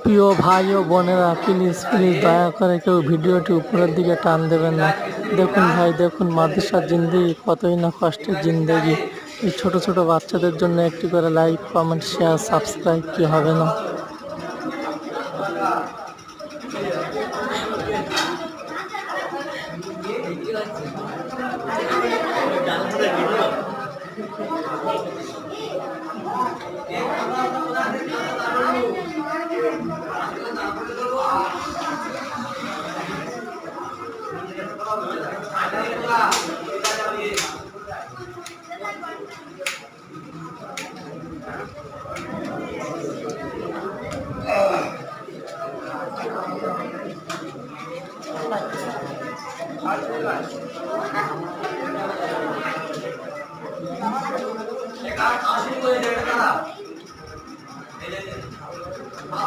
প্রিয় ভাই ও বোনেরা, প্লিজ প্লিজ দয়া করে কেউ ভিডিওটি উপরের দিকে টান দেবেন না। দেখুন ভাই, দেখুন মাদ্রাসার জিন্দেগি কতই না কষ্টের জিন্দেগি। এই ছোট ছোট বাচ্চাদের জন্য একটি করে লাইক, কমেন্ট, শেয়ার, সাবস্ক্রাইব কি হবে না?